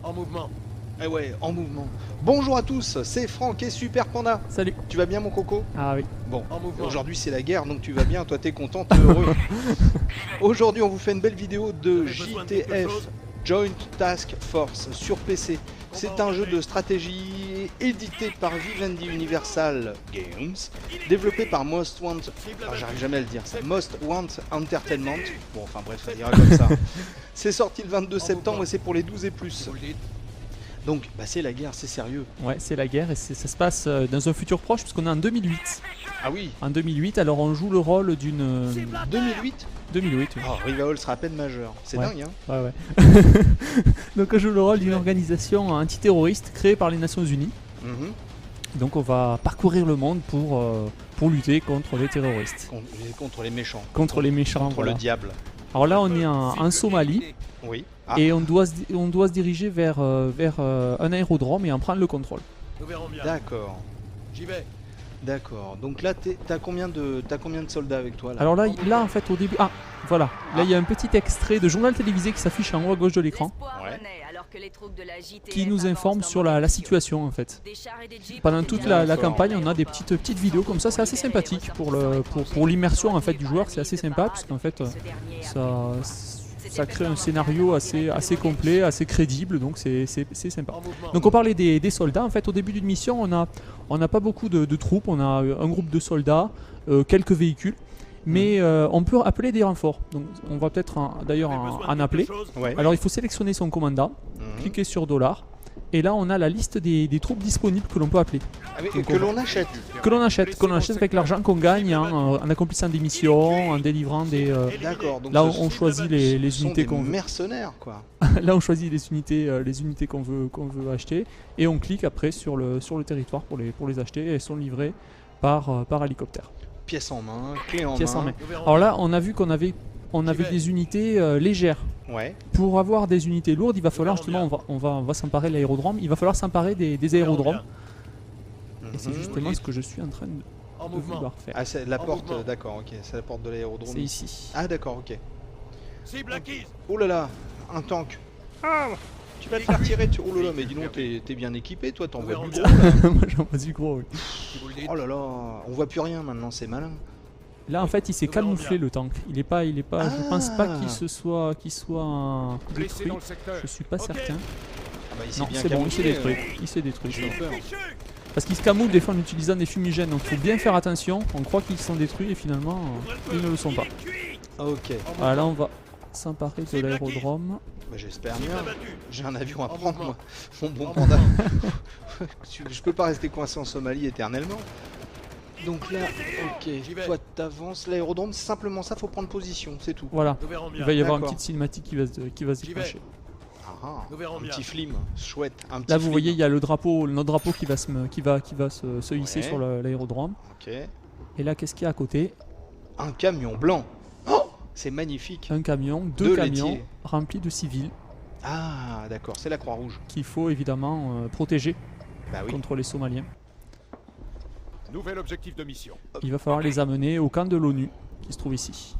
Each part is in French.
En mouvement. Eh ouais, en mouvement. Bonjour à tous, c'est Franck et Super Panda. Salut. Tu vas bien mon coco? Ah oui. Bon, En mouvement. aujourd'hui c'est la guerre, donc tu vas bien, toi t'es content, t'es heureux. Aujourd'hui on vous fait une belle vidéo de JTF, Joint Task Force, sur PC. C'est un jeu de stratégie édité par Vivendi Universal Games, développé par Most Want... Ah, j'arrive jamais à le dire, Most Want Entertainment. Bon, enfin bref, ça dira comme ça. C'est sorti le 22 septembre et c'est pour les 12 et plus. Donc, bah, c'est la guerre, c'est sérieux. Ouais, c'est la guerre et ça se passe dans un futur proche puisqu'on est en 2008. Ah oui, En 2008, alors on joue le rôle d'une... 2008. 2008, oui. Oh, Rivaol sera à peine majeur. C'est Ouais. dingue, hein. Ouais, ouais. Donc on joue le rôle d'une organisation antiterroriste créée par les Nations Unies. Mhm. Donc on va parcourir le monde pour lutter contre les terroristes. Contre les méchants. Contre les méchants, Contre voilà. le diable. Alors là on est en Somalie Oui. Ah, et on doit se diriger vers un aérodrome et en prendre le contrôle. Nous verrons bien. d'accord. J'y vais. D'accord. Donc là, t'as combien de soldats avec toi là? Alors là en fait au début... Ah voilà, là il y a un petit extrait de journal télévisé qui s'affiche en haut à gauche de l'écran qui nous informe sur la situation en fait. Pendant toute la campagne on a des petites vidéos comme ça, c'est assez sympathique pour l'immersion en fait du joueur, c'est assez sympa puisqu'en fait ça crée un scénario assez complet, assez crédible, donc c'est sympa. Donc on parlait des soldats, en fait au début d'une mission on n'a pas beaucoup de troupes, on a un groupe de soldats, quelques véhicules, mais on peut appeler des renforts, donc on va peut-être d'ailleurs en appeler. Ouais. Alors il faut sélectionner son commandant, cliquer sur $, et là on a la liste des troupes disponibles que l'on peut appeler. Ah, mais que l'on achète. Que l'on achète avec l'argent qu'on gagne en accomplissant des missions, en délivrant des... D'accord. Donc Là, ce on choisit les sont unités des qu'on veut. mercenaires, quoi. Là, on choisit les unités qu'on veut acheter et on clique après sur le territoire pour les acheter et elles sont livrées par hélicoptère. Pièce en main, clé en Pièce en main. main. Alors là, on a vu qu'on avait des unités légères. Ouais. Pour avoir des unités lourdes, il va falloir justement, on va s'emparer de l'aérodrome. Il va falloir s'emparer des aérodromes. Et c'est justement ce que je suis en train de vouloir faire. Ah, c'est la En porte, mouvement. d'accord, ok. C'est la porte de l'aérodrome. C'est ici. Ah, d'accord, ok. Cible acquise. Oh là là, un tank. Ah, tu vas te faire tirer. Oh là là, mais dis donc, t'es bien équipé, toi, t'en vois du gros. Moi, j'en vois du gros. Oui. Si vous le dites. Oh là là, on voit plus rien maintenant, c'est malin. Là, en fait, il s'est camouflé le tank. Il est pas. Je pense pas Ah. qu'il soit Blessé détruit. dans le secteur. Je suis pas Ok. certain. Ah bah, il s'est Non, bien c'est bon, il s'est camouflé, détruit. ouais. Il s'est détruit. J'ai eu peur. Parce qu'il se camoufle des fois en utilisant des fumigènes. Donc, il faut bien faire attention. On croit qu'ils sont détruits et finalement, ils ne le sont pas. Ok, Voilà, là, on va s'emparer de l'aérodrome. bah, j'espère Cible bien. abattue. J'ai un avion à En prendre, mouvement. moi. Mon bon panda. Je peux pas rester coincé en Somalie éternellement. Donc là, ok, J'y vais. toi t'avances. L'aérodrome, c'est simplement ça, faut prendre position, c'est tout. Voilà. Nous verrons Il bien. va y avoir une D'accord. petite cinématique qui va se J'y vais. déclencher. Ah, Nous verrons un bien. petit film, chouette. Un petit Là, vous film. voyez, il y a notre drapeau qui va se hisser Ouais. sur l'aérodrome. Ok. Et là, qu'est-ce qu'il y a à côté? Un camion blanc. Oh, c'est magnifique. Un camion, deux Deux camions laitiers. remplis de civils Ah, d'accord, c'est la Croix-Rouge. qu'il faut évidemment protéger Bah oui. contre les Somaliens. Nouvel objectif de mission. Il va falloir les amener au camp de l'ONU qui se trouve ici.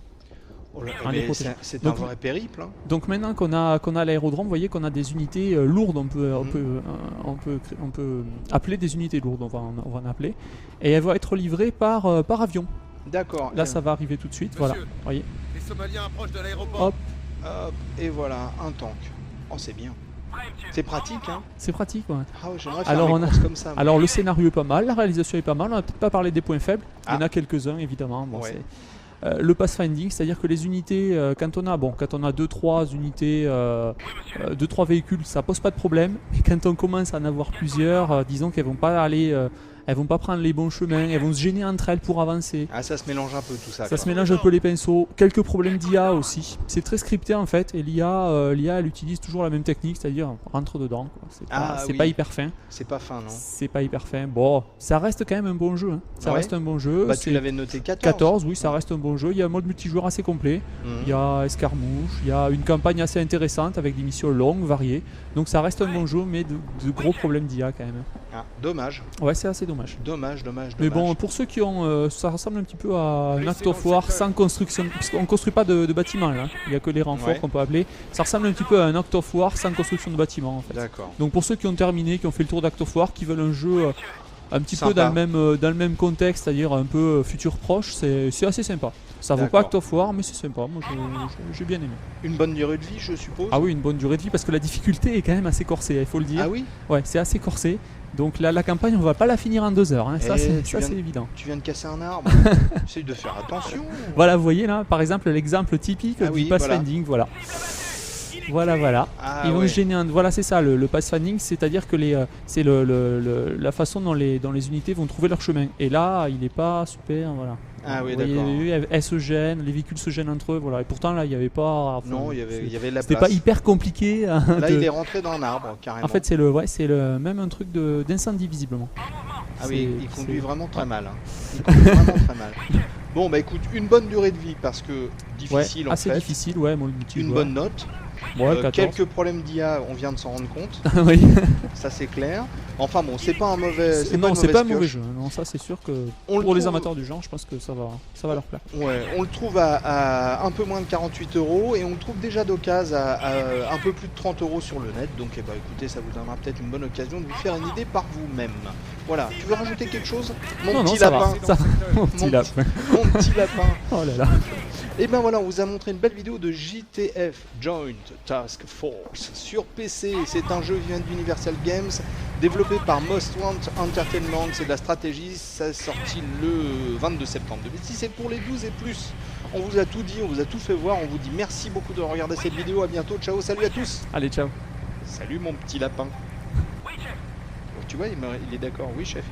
Oh là, On mais les protège. c'est un Donc, vrai périple. Hein. Donc maintenant qu'on a l'aérodrome, vous voyez qu'on a des unités lourdes, on peut appeler des unités lourdes, on va en appeler. Et elles vont être livrées par avion. D'accord. Là, ça va arriver tout de suite, voilà. Monsieur. Vous voyez. Les Somaliens approchent de l'aéroport. Hop, Hop, et voilà, un tank. Oh, c'est bien. C'est pratique, hein. c'est pratique, ouais. Ah ouais, j'aimerais faire Alors, mes on a- courses comme ça. moi. Alors le scénario est pas mal, la réalisation est pas mal, on n'a peut-être pas parlé des points faibles, il y en Ah. a quelques-uns évidemment. Bon, Ouais. le pathfinding, c'est-à-dire que les unités, quand on a 2-3 unités, 2-3 véhicules, ça pose pas de problème, mais quand on commence à en avoir plusieurs, disons qu'elles vont pas aller, elles vont pas prendre les bons chemins, elles vont se gêner entre elles pour avancer. Ah, ça se mélange un peu tout ça. Ça quoi. se mélange un peu les pinceaux, quelques problèmes d'IA aussi. C'est très scripté en fait, et l'IA elle utilise toujours la même technique, c'est-à-dire rentre dedans. Quoi. C'est pas, Ah, c'est oui. pas hyper fin. C'est pas fin, non. C'est pas hyper fin. Bon, ça reste quand même un bon jeu. Hein. Ça Ouais. reste un bon jeu. Bah, C'est tu l'avais noté 14. 14, oui, ça reste un bon jeu. Il y a un mode multijoueur assez complet. Mhm. Il y a escarmouche, il y a une campagne assez intéressante avec des missions longues, variées. Donc ça reste un bon jeu, mais de gros problèmes d'IA quand même. Ah, dommage. Ouais, c'est assez dommage. dommage. Dommage. Mais bon, pour ceux qui ont, ça ressemble un petit peu à un Act of War sans construction, parce qu'on construit pas de bâtiments là, il n'y a que les renforts qu'on peut appeler. Ça ressemble un petit peu à un Act of War sans construction de bâtiments en fait. D'accord. Donc pour ceux qui ont terminé, qui ont fait le tour d'Act of War, qui veulent un jeu un petit peu Sympa. dans le même contexte, c'est-à-dire un peu futur proche, c'est assez sympa. Ça vaut pas D'accord. Act of War, mais c'est sympa, moi j'ai bien aimé. Une bonne durée de vie, je suppose. Ah oui, une bonne durée de vie parce que la difficulté est quand même assez corsée, il faut le dire. Ah oui. Ouais, c'est assez corsé. Donc là, la campagne, on va pas la finir en 2 heures, hein. Ça c'est évident. Tu viens de casser un arbre. Essaye de faire attention. Voilà, vous voyez là, par exemple, l'exemple typique Ah du oui, pathfinding, voilà. Ah Ils vont ouais. gêner voilà, c'est ça, le pathfinding, c'est-à-dire que c'est la façon dont les unités vont trouver leur chemin. Et là, il n'est pas super, voilà. Ah oui, Vous voyez, d'accord. elles se gênent, les véhicules se gênent entre eux, voilà. Et pourtant là, il n'y avait pas. Enfin, Non, il y avait de la c'était place. pas hyper compliqué. Hein, Là, il est rentré dans un arbre, carrément. En fait, c'est même un truc d'incendie visiblement. Ah oui, il C'est- conduit vraiment très mal. Hein. Il conduit vraiment très mal. Bon, bah écoute, une bonne durée de vie parce que difficile en assez fait. difficile, ouais, moi, le multi, Une ouais. bonne note. Ouais, 14. Quelques problèmes d'IA, on vient de s'en rendre compte. Oui. Ça, c'est clair. Enfin bon, c'est pas un mauvais. Non, une c'est pas un mauvaise mauvais pioche. jeu. Non, ça c'est sûr que On le pour les trouve- amateurs du genre, je pense que ça va leur plaire. Ouais, on le trouve à un peu moins de 48 € et on le trouve déjà d'occasion à un peu plus de 30 € sur le net. Donc eh ben, écoutez, ça vous donnera peut-être une bonne occasion de vous faire une idée par vous-même. Voilà, tu veux rajouter quelque chose, mon Non, petit ça lapin va. Ça va. Mon petit Mon lapin. Mon petit lapin. Oh là là. Et ben voilà, on vous a montré une belle vidéo de JTF Joint Task Force sur PC. C'est un jeu qui vient d'Universal Games, développé par Most Want Entertainment. C'est de la stratégie, ça est sorti le 22 septembre 2006. C'est pour les 12 et plus. On vous a tout dit, on vous a tout fait voir. On vous dit merci beaucoup de regarder cette vidéo. À bientôt, ciao, salut à tous. Allez, ciao. Salut mon petit lapin. Tu vois, il est d'accord, oui chef.